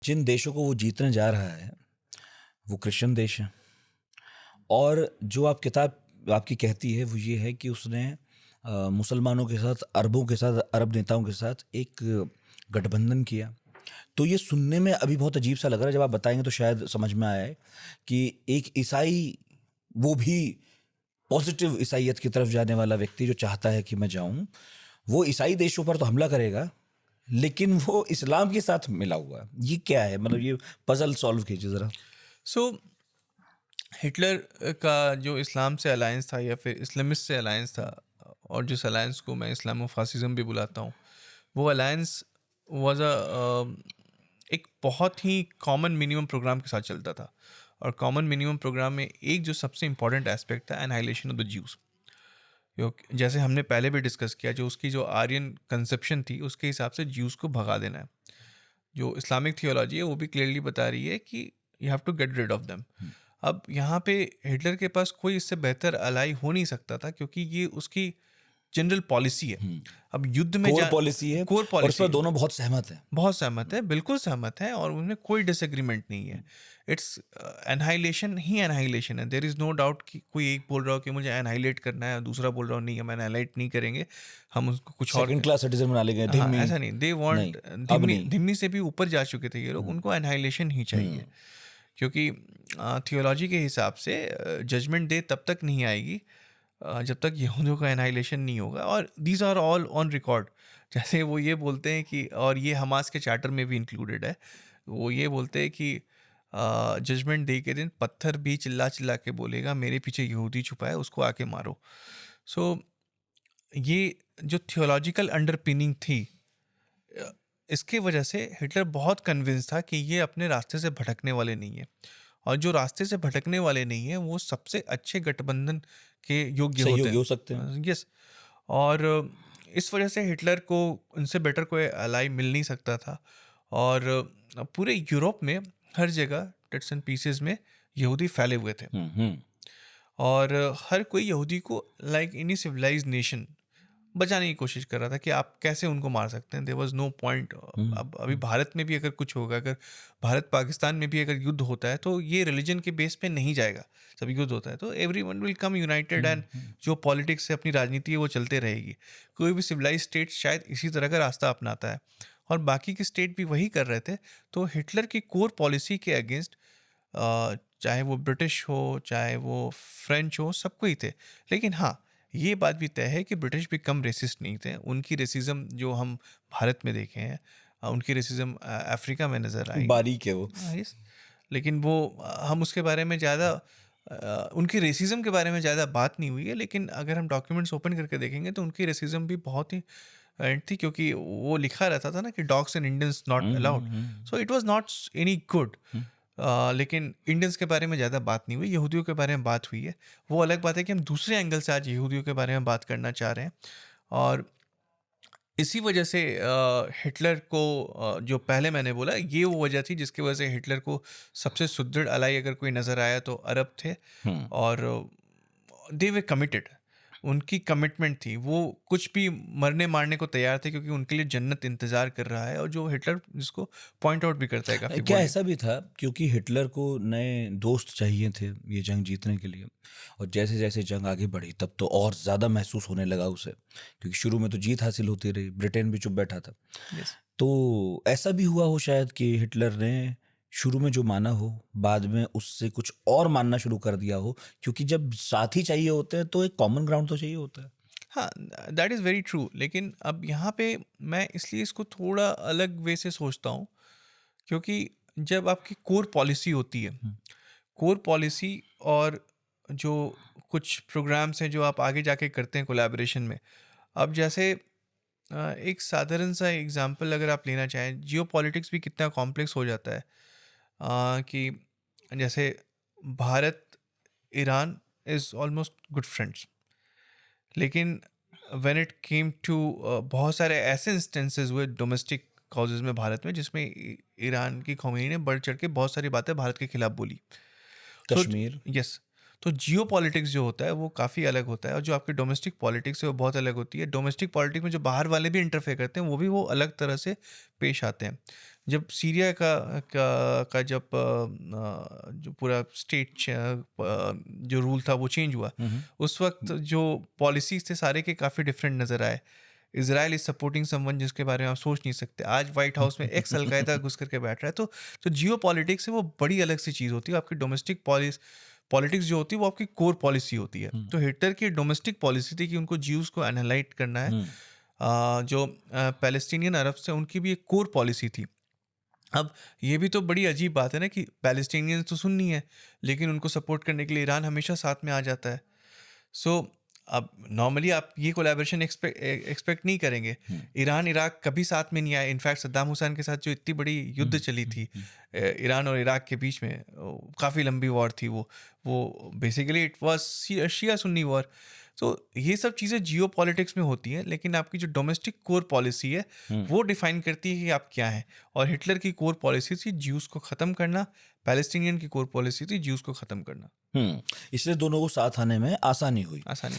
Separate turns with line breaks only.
जिन देशों को वो जीतने जा रहा है वो क्रिश्चियन देश हैं। और जो आप किताब आपकी कहती है वो ये है कि उसने मुसलमानों के साथ, अरबों के साथ, अरब नेताओं के साथ एक गठबंधन किया। तो ये सुनने में अभी बहुत अजीब सा लग रहा है, जब आप बताएंगे तो शायद समझ में आए कि एक ईसाई, वो भी पॉजिटिव ईसाइयत की तरफ जाने वाला व्यक्ति जो चाहता है कि मैं जाऊं, वो ईसाई देशों पर तो हमला करेगा लेकिन वो इस्लाम के साथ मिला हुआ है। ये क्या है? मतलब ये पजल सॉल्व कीजिए जरा।
सो हिटलर का जो इस्लाम से अलायंस था या फिर इस्लामिस्ट से अलायंस था, और जिस अलायंस को मैं इस्लामो फासिज्म भी बुलाता हूँ, वो अलायंस वाज एक बहुत ही कॉमन मिनिमम प्रोग्राम के साथ चलता था। और कॉमन मिनिमम प्रोग्राम में एक जो सबसे इम्पॉर्टेंट एस्पेक्ट था, एनाहिलेशन ऑफ द ज्यूज़। जैसे हमने पहले भी डिस्कस किया, जो उसकी जो आर्यन कंसेप्शन थी उसके हिसाब से ज्यूज़ को भगा देना है। जो इस्लामिक थियोलॉजी है वो भी क्लियरली बता रही है कि you have to get rid of them. अब यहाँ पे हिटलर के पास कोई इससे बेहतर अलाई हो नहीं सकता था, क्योंकि ये उसकी जनरल पॉलिसी है। अब युद्ध में
कोर पॉलिसी है
कोर
और इस पर
पॉलिसी
दोनों बहुत सहमत हैं।
बहुत सहमत है, बिल्कुल सहमत है, और उनमें कोई डिसएग्रीमेंट नहीं है। इट्स एनहाइलेशन ही एनहाइलेशन है। देयर इज़ नो डाउट कि कोई एक बोल रहा हो कि मुझे एनहाइलेट करना है और दूसरा बोल रहा हो नहीं, हम एनहाइलेट नहीं करेंगे, हम उसको कुछ और
सेकंड क्लास सिटीजन बना लेंगे,
हाँ,
धिम्मी।
ऐसा नहीं। दे वांट
नहीं, अब
धिमनी
नहीं।
धिमनी से भी ऊपर जा चुके थे ये लोग, उनको एनहाइलेशन ही चाहिए। क्योंकि थियोलॉजी के हिसाब से जजमेंट डे तब तक नहीं आएगी जब तक यहूदियों का एनाइलेशन नहीं होगा। और these are all on record. जैसे वो ये बोलते हैं कि, और ये हमास के चार्टर में भी इंक्लूडेड है, वो ये बोलते हैं कि जजमेंट डे के दिन पत्थर भी चिल्ला चिल्ला के बोलेगा मेरे पीछे यहूदी छुपा है, उसको आके मारो। सो ये जो थियोलॉजिकल अंडरपिनिंग थी, अ, इसके वजह से हिटलर बहुत कन्विंस था कि ये अपने रास्ते से भटकने वाले नहीं है, और जो रास्ते से भटकने वाले नहीं है वो सबसे अच्छे गठबंधन के योग्य होते
सहयोगी
हैं।
हो सकते हैं।
यस। और इस वजह से हिटलर को उनसे बेटर कोई अलाई मिल नहीं सकता था। और पूरे यूरोप में हर जगह टिट्स एंड पीसेस में यहूदी फैले हुए थे,
हम्म।
और हर कोई यहूदी को लाइक एनी सिविलाइज्ड नेशन बचाने की कोशिश कर रहा था कि आप कैसे उनको मार सकते हैं। There was no point. अब अभी भारत में भी अगर कुछ होगा, अगर भारत पाकिस्तान में भी अगर युद्ध होता है, तो ये रिलीजन के बेस पे नहीं जाएगा। जब युद्ध होता है तो everyone will come United, and जो पॉलिटिक्स से अपनी राजनीति है वो चलते रहेगी। कोई भी सिविलाइज स्टेट शायद इसी तरह का रास्ता अपनाता है, और बाकी के स्टेट भी वही कर रहे थे। तो हिटलर की कोर पॉलिसी के अगेंस्ट चाहे वो ब्रिटिश हो चाहे वो फ्रेंच हो, सब कोई थे। लेकिन हाँ, ये बात भी तय है कि ब्रिटिश भी कम रेसिस्ट नहीं थे। उनकी रेसिज्म जो हम भारत में देखे हैं, उनकी रेसिज्म अफ्रीका में नज़र आई।
बारीक है वो।
यस। लेकिन वो हम उसके बारे में ज़्यादा उनकी रेसिज्म के बारे में ज़्यादा बात नहीं हुई है। लेकिन अगर हम डॉक्यूमेंट्स ओपन करके देखेंगे तो उनकी रेसिज्म भी बहुत ही एंड थी, क्योंकि वो लिखा रहता था ना कि dogs and Indians not allowed. So it was not any good. लेकिन इंडियंस के बारे में ज़्यादा बात नहीं हुई, यहूदियों के बारे में बात हुई है। वो अलग बात है कि हम दूसरे एंगल से आज यहूदियों के बारे में बात करना चाह रहे हैं। और इसी वजह से हिटलर को जो पहले मैंने बोला, ये वो वजह थी जिसकी वजह से हिटलर को सबसे सुदृढ़ अलाई अगर कोई नज़र आया तो अरब थे। और दे वे कमिटेड। उनकी कमिटमेंट थी, वो कुछ भी मरने मारने को तैयार थे, क्योंकि उनके लिए जन्नत इंतज़ार कर रहा है। और जो हिटलर जिसको पॉइंट आउट भी करता है काफ़ी
क्या
बोल्डली।
ऐसा भी था क्योंकि हिटलर को नए दोस्त चाहिए थे ये जंग जीतने के लिए, और जैसे जैसे जंग आगे बढ़ी तब तो और ज़्यादा महसूस होने लगा उसे, क्योंकि शुरू में तो जीत हासिल होती रही, ब्रिटेन भी चुप बैठा था।
यस।
तो ऐसा भी हुआ हो शायद कि हिटलर ने शुरू में जो माना हो, बाद में उससे कुछ और मानना शुरू कर दिया हो, क्योंकि जब साथी चाहिए होते हैं तो एक कॉमन ग्राउंड तो चाहिए होता है।
हाँ, दैट इज़ वेरी ट्रू। लेकिन अब यहाँ पे मैं इसलिए इसको थोड़ा अलग वे से सोचता हूँ, क्योंकि जब आपकी कोर पॉलिसी होती है, कोर पॉलिसी और जो कुछ प्रोग्राम्स हैं जो आप आगे जाके करते हैं कोलैबोरेशन में। अब जैसे एक साधारण सा एग्जांपल अगर आप लेना चाहें, जियोपॉलिटिक्स भी कितना कॉम्प्लेक्स हो जाता है। कि जैसे Bharat Iran is almost good friends, लेकिन व्हेन इट केम टू बहुत सारे ऐसे इंस्टेंसेस हुए डोमेस्टिक कॉजेज़ में भारत में, जिसमें ईरान की खौमेनी ने बढ़ चढ़ के बहुत सारी बातें भारत के खिलाफ बोली। तो
कश्मीर।
यस। तो जियो पॉलिटिक्स जो होता है वो काफ़ी अलग होता है, और जो आपकी डोमेस्टिक पॉलिटिक्स है वो बहुत अलग होती है। डोमेस्टिक पॉलिटिक्स में जो बाहर वाले भी इंटरफेयर करते हैं वो अलग तरह से पेश आते हैं। जब सीरिया का जब जो पूरा स्टेट जो रूल था वो चेंज हुआ, उस वक्त जो पॉलिसीज थे सारे के काफ़ी डिफरेंट नज़र आए। इजराइल इज सपोर्टिंग समवन जिसके बारे में आप सोच नहीं सकते। आज व्हाइट हाउस में एक्स अलकायदा घुस करके बैठ रहा है। तो जो जियो पॉलिटिक्स है वो बड़ी अलग सी चीज़ होती है। आपकी डोमेस्टिक पॉलिटिक्स जो होती है वो आपकी कोर पॉलिसी होती है। तो हिटलर की डोमेस्टिक पॉलिसी थी कि उनको ज्यूज को एनालाइट करना है। जो पैलेस्टीनियन अरब से उनकी भी एक कोर पॉलिसी थी। अब ये भी तो बड़ी अजीब बात है ना कि पैलेस्टीनियंस तो सुन्नी है, लेकिन उनको सपोर्ट करने के लिए ईरान हमेशा साथ में आ जाता है। सो अब नॉर्मली आप ये कोलैबोरेशन एक्सपेक्ट नहीं करेंगे। ईरान इराक कभी साथ में नहीं आया। इनफैक्ट सद्दाम हुसैन के साथ जो इतनी बड़ी युद्ध चली थी ईरान और इराक के बीच में, काफ़ी लंबी वॉर थी वो basically it was Shia Sunni war. तो ये सब चीज़ें जियो पॉलिटिक्स में होती हैं, लेकिन आपकी जो डोमेस्टिक कोर पॉलिसी है वो डिफाइन करती है कि आप क्या हैं। और हिटलर की कोर पॉलिसी थी ज्यूज़ को ख़त्म करना, पैलेस्टीनियन की कोर पॉलिसी थी ज्यूज़ को ख़त्म करना।
इसलिए दोनों को साथ आने में आसानी हुई।
आसानी